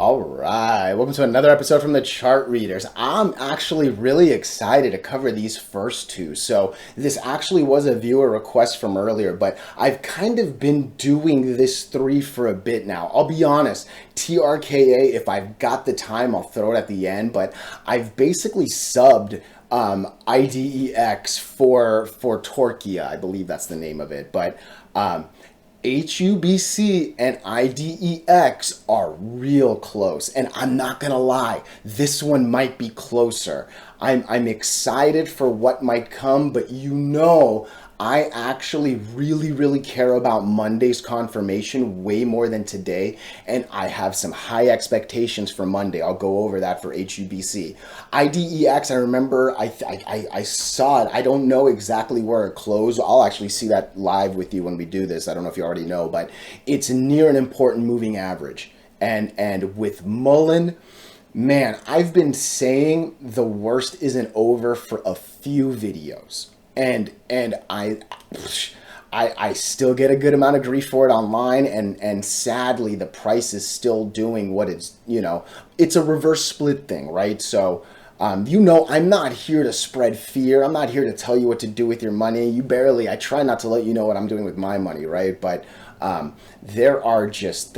All right, welcome to another episode from the Chart Readers. I'm actually really excited to cover these first two. So this actually was a viewer request from earlier, but I've kind of been doing this three for a bit now. I'll be honest, TRKA, if I've got the time, I'll throw it at the end, but I've basically subbed IDEX for TRKA, I believe that's the name of it, but HUBC and IDEX are real close, and I'm not gonna lie, this one might be closer. I'm excited for what might come, but I actually really care about Monday's confirmation way more than today, and I have some high expectations for Monday. I'll go over that for HUBC. IDEX, I remember I saw it. I don't know exactly where it closed. I'll actually see that live with you when we do this. I don't know if you already know, but it's near an important moving average. And with MULN, man, I've been saying the worst isn't over for a few videos. And I still get a good amount of grief for it online, and sadly the price is still doing what it's a reverse split thing, right? So I'm not here to spread fear. I'm not here to tell you what to do with your money. I try not to let you know what I'm doing with my money, right? But there are just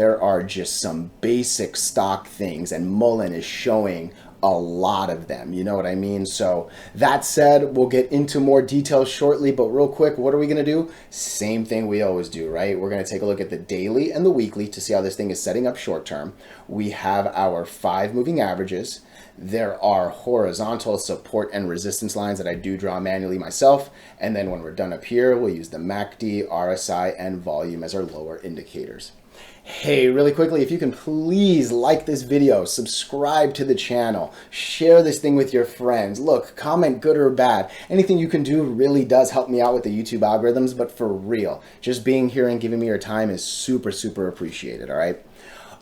some basic stock things, and MULN is showing a lot of them, you know what I mean? So that said, we'll get into more details shortly, but real quick, what are we gonna do? Same thing we always do, right? We're gonna take a look at the daily and the weekly to see how this thing is setting up short term. We have our 5 moving averages. There are horizontal support and resistance lines that I do draw manually myself. And then when we're done up here, we'll use the MACD, RSI, and volume as our lower indicators. Hey, really quickly, if you can please like this video, subscribe to the channel, share this thing with your friends. Look, comment good or bad. Anything you can do really does help me out with the YouTube algorithms, but for real, just being here and giving me your time is super appreciated, all right?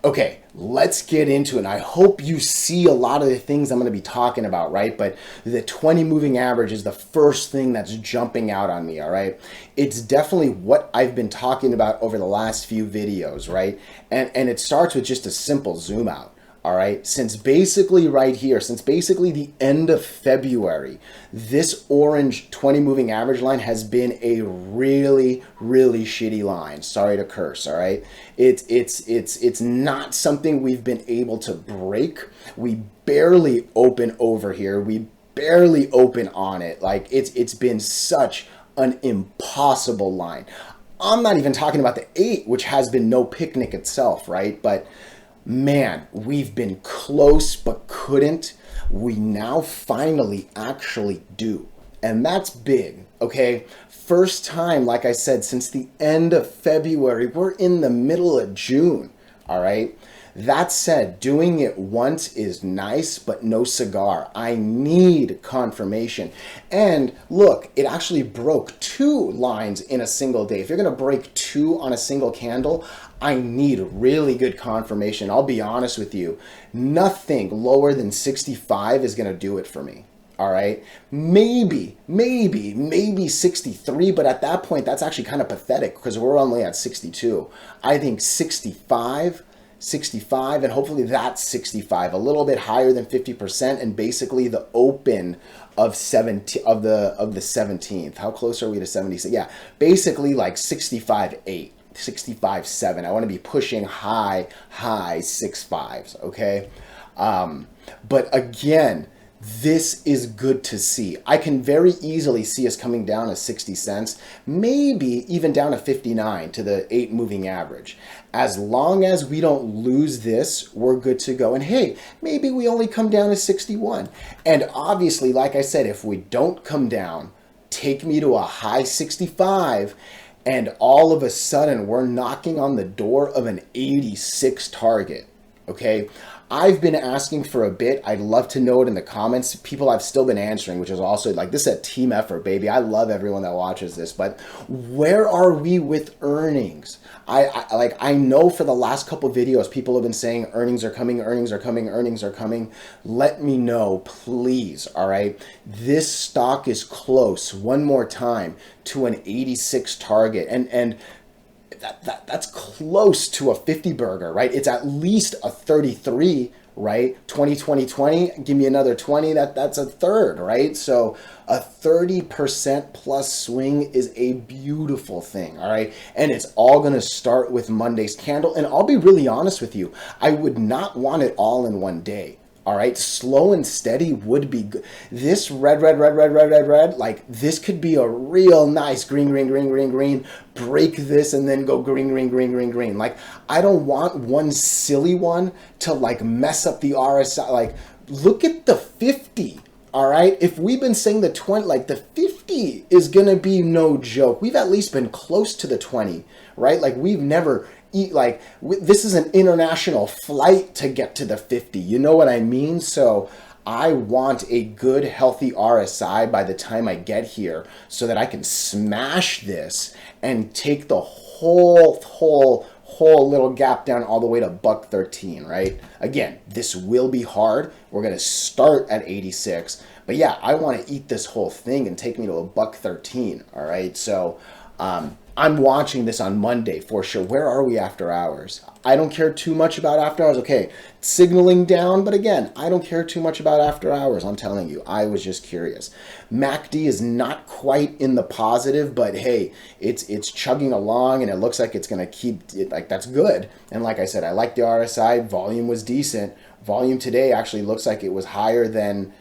Okay, let's get into it. And I hope you see a lot of the things I'm going to be talking about, right? But the 20 moving average is the first thing that's jumping out on me, all right? It's definitely what I've been talking about over the last few videos, right? And it starts with just a simple zoom out. All right, since basically the end of February, this orange 20 moving average line has been a really shitty line. Sorry to curse, all right? It's not something we've been able to break. We barely open over here. We barely open on it. Like it's been such an impossible line. I'm not even talking about the 8, which has been no picnic itself, right? But man, we've been close but couldn't. We now finally actually do. And that's big, okay? First time, like I said, since the end of February. We're in the middle of June, all right? That said, doing it once is nice, but no cigar. I need confirmation. And look, it actually broke 2 lines in a single day. If you're gonna break 2 on a single candle, I need really good confirmation. I'll be honest with you, nothing lower than 65 is gonna do it for me. All right, maybe 63, but at that point, that's actually kind of pathetic because we're only at 62. I think 65, and hopefully that's 65, a little bit higher than 50%, and basically the open of the 17th. How close are we to 76? Yeah, basically like 65.8. 65.7. I want to be pushing high 6.5s, okay? But again, this is good to see. I can very easily see us coming down to 60 cents, maybe even down to 59 to the 8 moving average. As long as we don't lose this, we're good to go. And hey, maybe we only come down to 61. And obviously, like I said, if we don't come down, take me to a high 65, and all of a sudden we're knocking on the door of an 86 target, okay? I've been asking for a bit. I'd love to know it in the comments. People I've still been answering, which is also like, this is a team effort, baby. I love everyone that watches this, but where are we with earnings? I know for the last couple videos, people have been saying earnings are coming, earnings are coming, earnings are coming. Let me know, please, all right? This stock is close, one more time, to an 86 target. And that's close to a 50 burger, right? It's at least a 33, right? 20, 20, 20, give me another 20, that's a third, right? So a 30% plus swing is a beautiful thing, all right? And it's all gonna start with Monday's candle. And I'll be really honest with you, I would not want it all in one day. All right, slow and steady would be good. This red, like this could be a real nice green, break this and then go green. Like, I don't want one silly one to like mess up the RSI. Like, look at the 50. All right, if we've been saying the 20, like the 50 is gonna be no joke. We've at least been close to the 20, right? Like, we've never this is an international flight to get to the 50. You know what I mean? So I want a good, healthy RSI by the time I get here so that I can smash this and take the whole little gap down all the way to $1.13, right? Again, this will be hard. We're going to start at 86. But yeah, I want to eat this whole thing and take me to $1.13, all right? So I'm watching this on Monday for sure. Where are we after hours? I don't care too much about after hours. Okay, signaling down, but again, I don't care too much about after hours. I'm telling you, I was just curious. MACD is not quite in the positive, but hey, it's chugging along and it looks like it's going to keep it, like that's good. And like I said, I like the RSI. Volume was decent. Volume today actually looks like it was higher than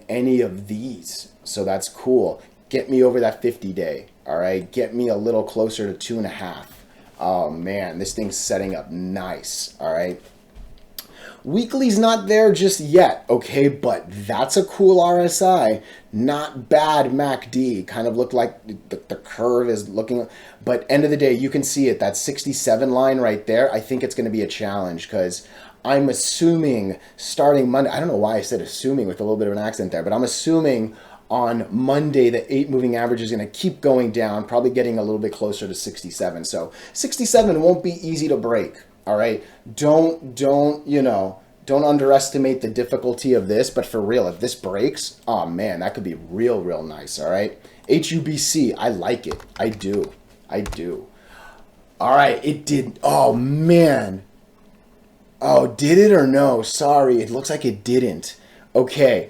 any of these. So that's cool. Get me over that 50-day. All right, get me a little closer to 2.5. Oh man, this thing's setting up nice. All right, weekly's not there just yet, okay, but that's a cool RSI. Not bad MACD. Kind of looked like the curve is looking, but end of the day, you can see it. That 67 line right there, I think it's going to be a challenge because I'm assuming starting Monday, I don't know why I said assuming with a little bit of an accent there, but I'm assuming on Monday, the 8 moving average is going to keep going down, probably getting a little bit closer to 67. So 67 won't be easy to break. All right. Don't underestimate the difficulty of this. But for real, if this breaks, oh man, that could be real nice. All right. HUBC, I like it. I do. All right. It did. Oh man. Oh, did it or no? Sorry. It looks like it didn't. Okay.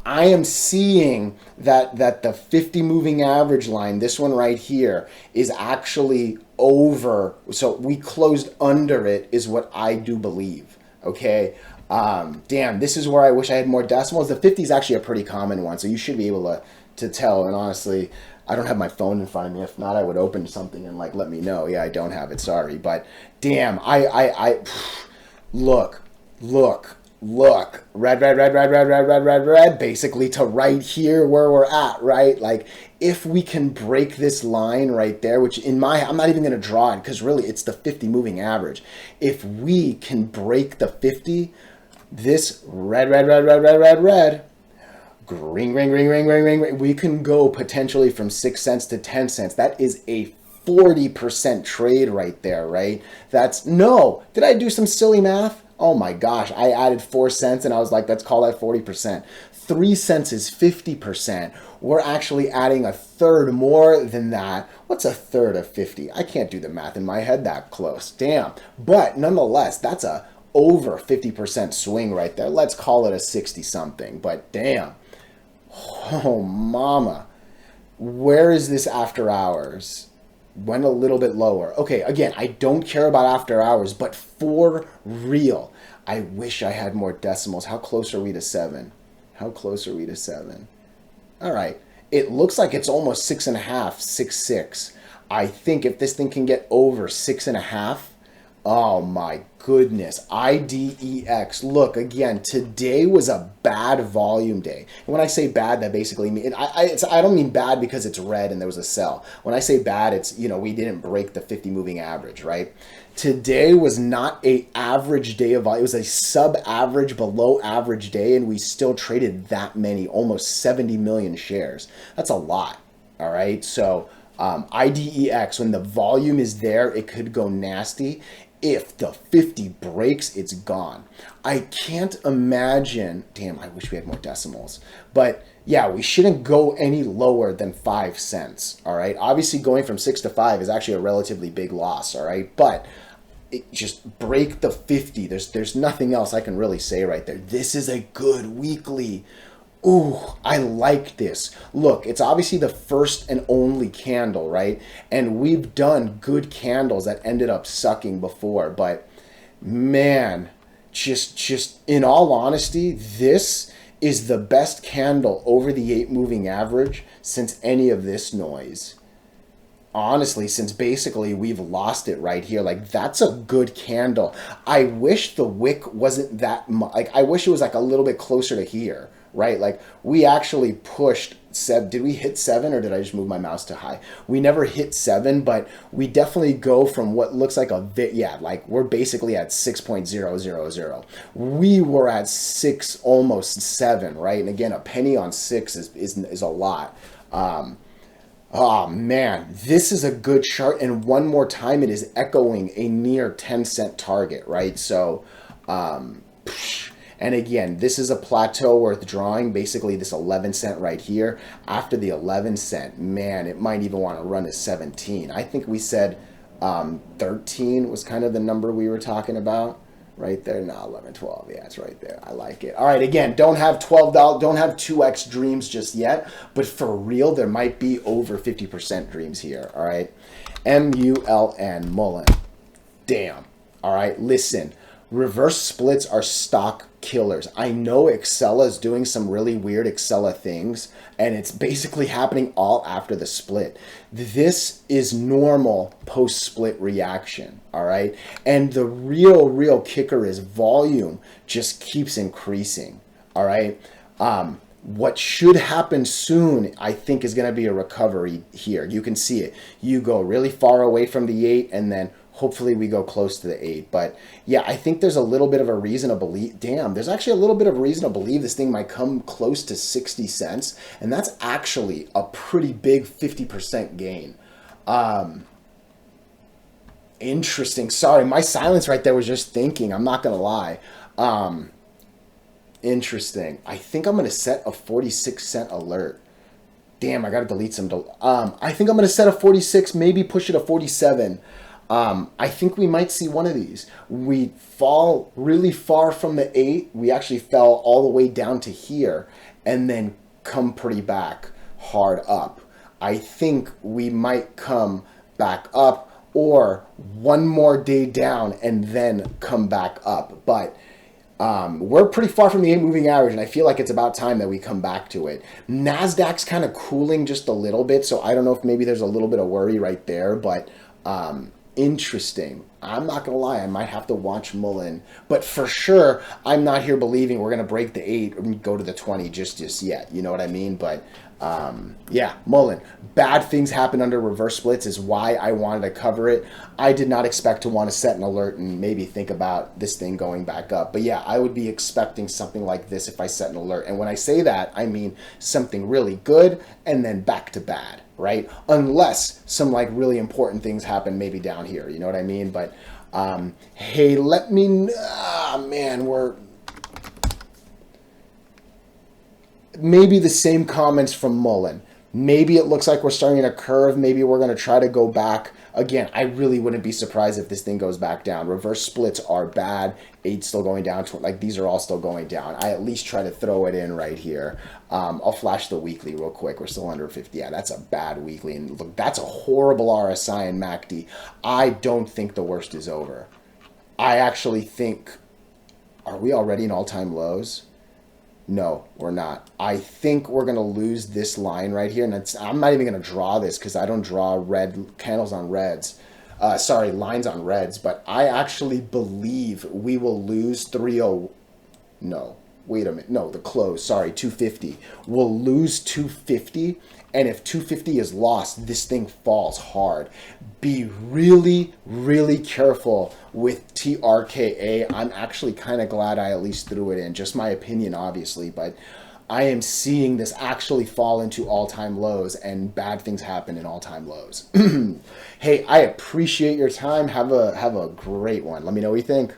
I am seeing that the 50 moving average line, this one right here, is actually over. So we closed under it is what I do believe. Okay. Damn, this is where I wish I had more decimals. The 50 is actually a pretty common one, so you should be able to tell. And honestly, I don't have my phone in front of me. If not, I would open something and like let me know. Yeah, I don't have it. Sorry, but damn, I look. Red, basically to right here where we're at, right? Like if we can break this line right there, which I'm not even going to draw it because really it's the 50 moving average. If we can break the 50, this red, green, we can go potentially from 6 cents to 10 cents. That is a 40% trade right there, right? Did I do some silly math? Oh my gosh, I added 4 cents and I was like, let's call that 40%. 3 cents is 50%. We're actually adding a third more than that. What's a third of 50? I can't do the math in my head that close. Damn. But nonetheless, that's a over 50% swing right there. Let's call it a 60 something. But damn. Oh mama. Where is this after hours? Went a little bit lower. Okay, again, I don't care about after hours, but for real, I wish I had more decimals. How close are we to 7? All right. It looks like it's almost 6.5, 6.6. I think if this thing can get over 6.5, oh my goodness. IDEX. Look, again, today was a bad volume day. And when I say bad, that basically means, I don't mean bad because it's red and there was a sell. When I say bad, it's, we didn't break the 50 moving average, right? Today was not a average day of volume. It was a sub-average, below average day, and we still traded that many, almost 70 million shares. That's a lot, all right? So IDEX, when the volume is there, it could go nasty. if the 50 breaks, it's gone. I can't imagine, damn, I wish we had more decimals, but yeah, we shouldn't go any lower than 5 cents, all right? Obviously, going from 6 to 5 is actually a relatively big loss, all right? But just break the 50. There's nothing else I can really say right there. This is a good weekly. Ooh, I like this. Look, it's obviously the first and only candle, right? And we've done good candles that ended up sucking before, but man, just in all honesty, this is the best candle over the 8 moving average since any of this noise. Honestly, since basically we've lost it right here. Like, that's a good candle. I wish the wick wasn't that much. Like, I wish it was like a little bit closer to here, right? Like, we actually pushed 7. Did we hit 7, or did I just move my mouse to high? We never hit 7, but we definitely go from what looks like a yeah, like we're basically at 6.000. We were at 6, almost 7, right? And again, a penny on 6 is a lot. Oh man, this is a good chart, and one more time it is echoing a near 10-cent target, right? So, and again, this is a plateau worth drawing, basically this 11-cent right here. After the 11-cent, man, it might even want to run to 17. I think we said 13 was kind of the number we were talking about. Right there, no, 11, 12, yeah, it's right there. I like it. All right, again, don't have $12, don't have 2x dreams just yet, but for real, there might be over 50% dreams here, all right? MULN, mullen. Damn, all right, listen. Reverse splits are stock killers. I know Excella is doing some really weird Excella things, and it's basically happening all after the split. This is normal post-split reaction, all right? And the real kicker is volume just keeps increasing, all right? What should happen soon, I think, is going to be a recovery here. You can see it. You go really far away from the 8, and then hopefully we go close to the 8. But yeah, I think there's a little bit of a reason to believe, damn, there's actually a little bit of a reason to believe this thing might come close to 60 cents. And that's actually a pretty big 50% gain. Interesting. Sorry, my silence right there was just thinking. I'm not going to lie. Interesting. I think I'm going to set a 46-cent alert. Damn, I got to delete some. I think I'm going to set a 46, maybe push it to 47. I think we might see one of these. We fall really far from the 8. We actually fell all the way down to here and then come pretty back hard up. I think we might come back up, or one more day down and then come back up. But we're pretty far from the 8 moving average, and I feel like it's about time that we come back to it. NASDAQ's kind of cooling just a little bit, so I don't know if maybe there's a little bit of worry right there, but interesting. I'm not going to lie, I might have to watch mullen, but for sure, I'm not here believing we're going to break the 8 and go to the 20 just yet. You know what I mean? But yeah, mullen. Bad things happen under reverse splits is why I wanted to cover it. I did not expect to want to set an alert and maybe think about this thing going back up. But yeah, I would be expecting something like this if I set an alert. And when I say that, I mean something really good and then back to bad, right? Unless some like really important things happen maybe down here. You know what I mean? But hey, let me, man, we're maybe the same comments from mullen. Maybe it looks like we're starting a curve. Maybe we're going to try to go back. Again, I really wouldn't be surprised if this thing goes back down. Reverse splits are bad. 8's still going down. Like, these are all still going down. I at least try to throw it in right here. I'll flash the weekly real quick. We're still under 50. Yeah, that's a bad weekly. And look, that's a horrible RSI in MACD. I don't think the worst is over. I actually think, are we already in all-time lows? No, we're not. I think we're going to lose this line right here. And I'm not even going to draw this because I don't draw red candles on reds. Sorry, lines on reds. But I actually believe we will lose 30. No, wait a minute. No, the close. Sorry, 250. We'll lose 250. And if 250 is lost, this thing falls hard. Be really, really careful with TRKA. I'm actually kind of glad I at least threw it in. Just my opinion, obviously. But I am seeing this actually fall into all-time lows, and bad things happen in all-time lows. Hey, I appreciate your time. Have a great one. Let me know what you think.